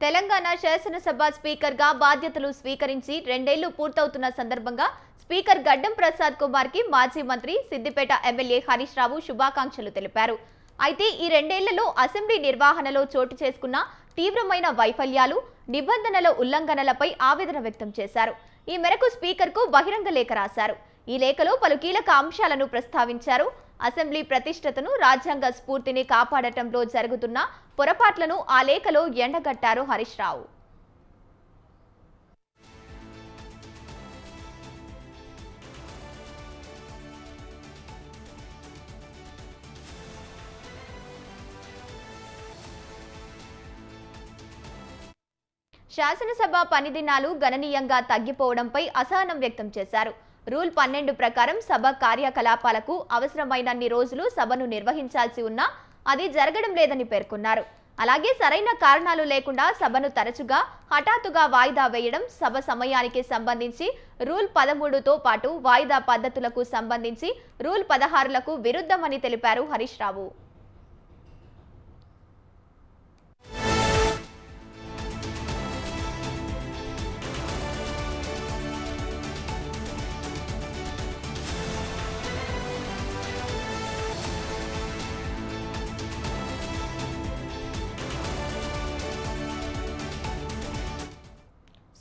తెలంగాణ శాసనసభ స్పీకర్గా బాధ్యతలు స్వీకరించి రెండేళ్లు పూర్తవుతున్న సందర్భంగా స్పీకర్ గడ్డం ప్రసాద్ కుమార్ కి మాజీ మంత్రి సిద్దిపేట ఎమ్మెల్యే హరీష్ రావు శుభాకాంక్షలు తెలిపారు. అయితే ఈ రెండేళ్లలో అసెంబ్లీ నిర్వహణలో చోటు చేసుకున్న తీవ్రమైన వైఫల్యాలు, నిబంధనల ఉల్లంఘనలపై ఆవేదన వ్యక్తం చేశారు. ఈ మేరకు స్పీకర్కు బహిరంగ లేఖ రాశారు. ఈ లేఖలో పలు కీలక అంశాలను ప్రస్తావించారు. అసెంబ్లీ ప్రతిష్టతను, రాజ్యాంగ స్ఫూర్తిని కాపాడటంలో జరుగుతున్న పొరపాట్లను ఆ లేఖలో ఎండగట్టారు హరీష్ రావు. శాసనసభ పని దినాలు గణనీయంగా తగ్గిపోవడంపై అసహనం వ్యక్తం చేశారు. రూల్ 12 ప్రకారం సభ కార్యకలాపాలకు అవసరమైనన్ని రోజులు సభను నిర్వహించాల్సి ఉన్నా అది జరగడం లేదని పేర్కొన్నారు. అలాగే సరైన కారణాలు లేకుండా సభను తరచుగా హఠాత్తుగా వాయిదా వేయడం, సభ సమయానికి సంబంధించి రూల్ 13తో పాటు వాయిదా పద్ధతులకు సంబంధించి రూల్ 16లకు విరుద్ధమని తెలిపారు హరీష్ రావు.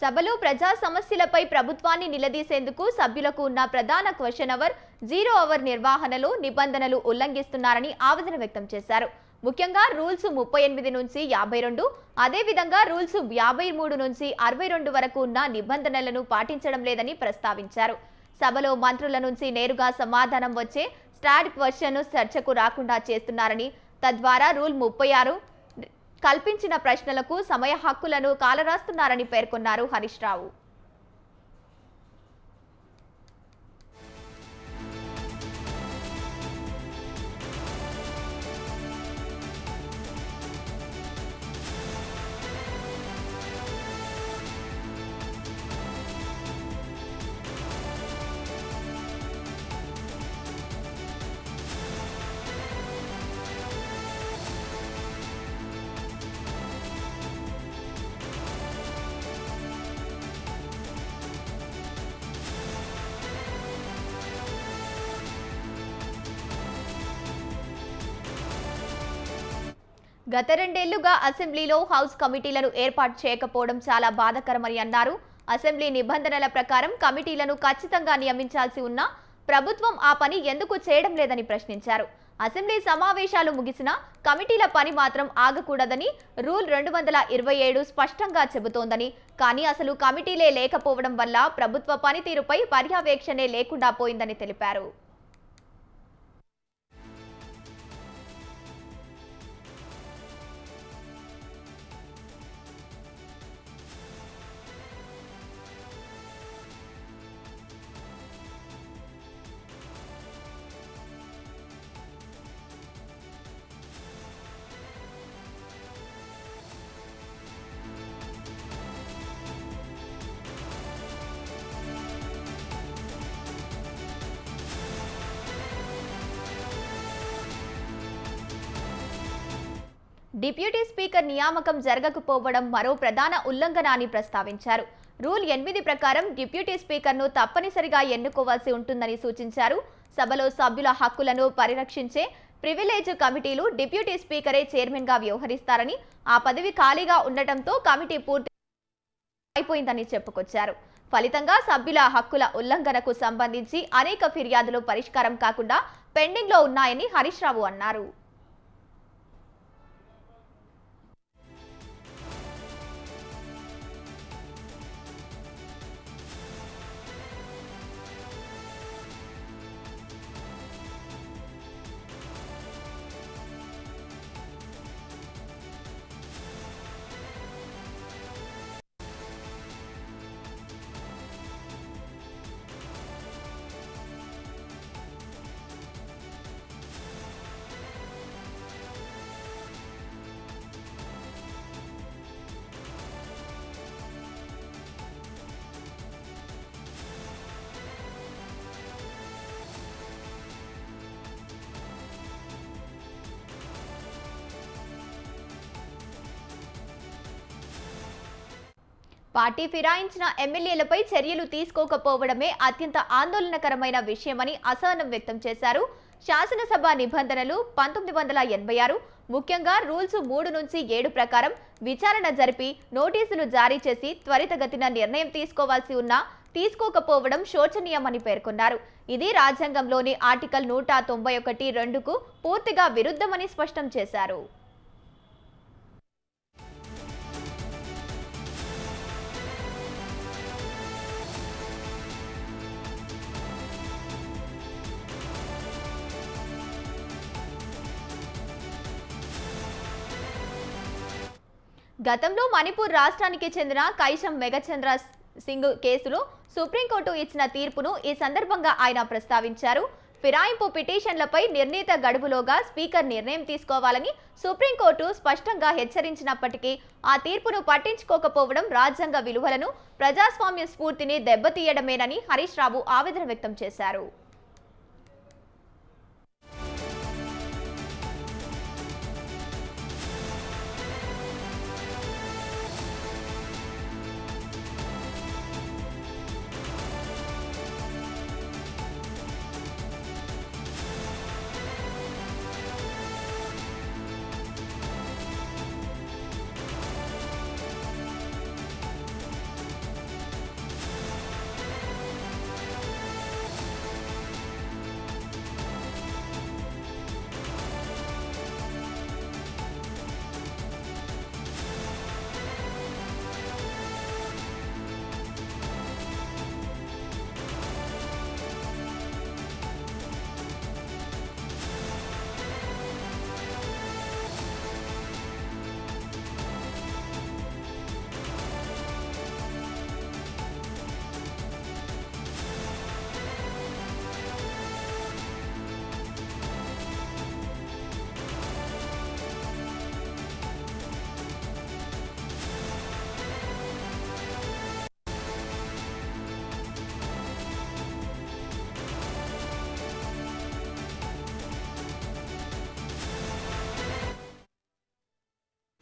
సభలో ప్రజా సమస్యలపై ప్రభుత్వాన్ని నిలదీసేందుకు సభ్యులకు ఉన్న ప్రధాన క్వశ్చన్ అవర్, 0 అవర్ నిర్వహణలో నిబంధనలు ఉల్లంఘిస్తున్నారని ఆవేదన వ్యక్తం చేశారు. ముఖ్యంగా రూల్స్ 38 నుంచి 52, అదేవిధంగా రూల్స్ 53 నుంచి 62 వరకు ఉన్న నిబంధనలను పాటించడం లేదని ప్రస్తావించారు. సభలో మంత్రుల నుంచి నేరుగా సమాధానం వచ్చే స్టాండ్ క్వశ్చన్ చర్చకు రాకుండా చేస్తున్నారని, తద్వారా రూల్ 36 కల్పించిన ప్రశ్నలకు సమయ హక్కులను కాలరాస్తున్నారని పేర్కొన్నారు హరీష్ రావు. గత రెండేళ్లుగా అసెంబ్లీలో హౌస్ కమిటీలను ఏర్పాటు చేయకపోవడం చాలా బాధాకరమని అన్నారు. అసెంబ్లీ నిబంధనల ప్రకారం కమిటీలను ఖచ్చితంగా నియమించాల్సి ఉన్నా ప్రభుత్వం ఆ పని ఎందుకు చేయడం లేదని ప్రశ్నించారు. అసెంబ్లీ సమావేశాలు ముగిసినా కమిటీల పని మాత్రం ఆగకూడదని రూల్ 227 స్పష్టంగా చెబుతోందని, కానీ అసలు కమిటీలే లేకపోవడం వల్ల ప్రభుత్వ పనితీరుపై పర్యవేక్షణే లేకుండా పోయిందని తెలిపారు. డిప్యూటీ స్పీకర్ నియామకం జరగకపోవడం మరో ప్రధాన ఉల్లంఘన అని ప్రస్తావించారు. రూల్ 8 ప్రకారం డిప్యూటీ స్పీకర్ను తప్పనిసరిగా ఎన్నుకోవాల్సి ఉంటుందని సూచించారు. సభలో సభ్యుల హక్కులను పరిరక్షించే ప్రివిలేజ్ కమిటీలు డిప్యూటీ స్పీకరే చైర్మన్గా వ్యవహరిస్తారని, ఆ పదవి ఖాళీగా ఉండటంతో కమిటీ పూర్తి అయిపోయిందని చెప్పుకొచ్చారు. ఫలితంగా సభ్యుల హక్కుల ఉల్లంఘనకు సంబంధించి అనేక ఫిర్యాదులు పరిష్కారం కాకుండా పెండింగ్లో ఉన్నాయని హరీష్ రావు అన్నారు. పార్టీ ఫిరాయించిన ఎమ్మెల్యేలపై చర్యలు తీసుకోకపోవడమే అత్యంత ఆందోళనకరమైన విషయమని అసహనం వ్యక్తం చేశారు. శాసనసభ నిబంధనలు 1986 ముఖ్యంగా రూల్స్ 3 నుంచి 7 ప్రకారం విచారణ జరిపి నోటీసులు జారీ చేసి త్వరితగతిన నిర్ణయం తీసుకోవాల్సి ఉన్నా తీసుకోకపోవడం శోచనీయమని పేర్కొన్నారు. ఇది రాజ్యాంగంలోని ఆర్టికల్ 191(2)కు పూర్తిగా విరుద్ధమని స్పష్టం చేశారు. గతంలో మణిపూర్ రాష్ట్రానికి చెందిన కైషం మెఘచంద్ర సింగ్ కేసులో సుప్రీంకోర్టు ఇచ్చిన తీర్పును ఈ సందర్భంగా ఆయన ప్రస్తావించారు. ఫిరాయింపు పిటిషన్లపై నిర్ణీత గడువులోగా స్పీకర్ నిర్ణయం తీసుకోవాలని సుప్రీంకోర్టు స్పష్టంగా హెచ్చరించినప్పటికీ ఆ తీర్పును పట్టించుకోకపోవడం రాజ్యాంగ విలువలను, ప్రజాస్వామ్య స్ఫూర్తిని దెబ్బతీయడమేనని హరీష్ రావు ఆవేదన వ్యక్తం చేశారు.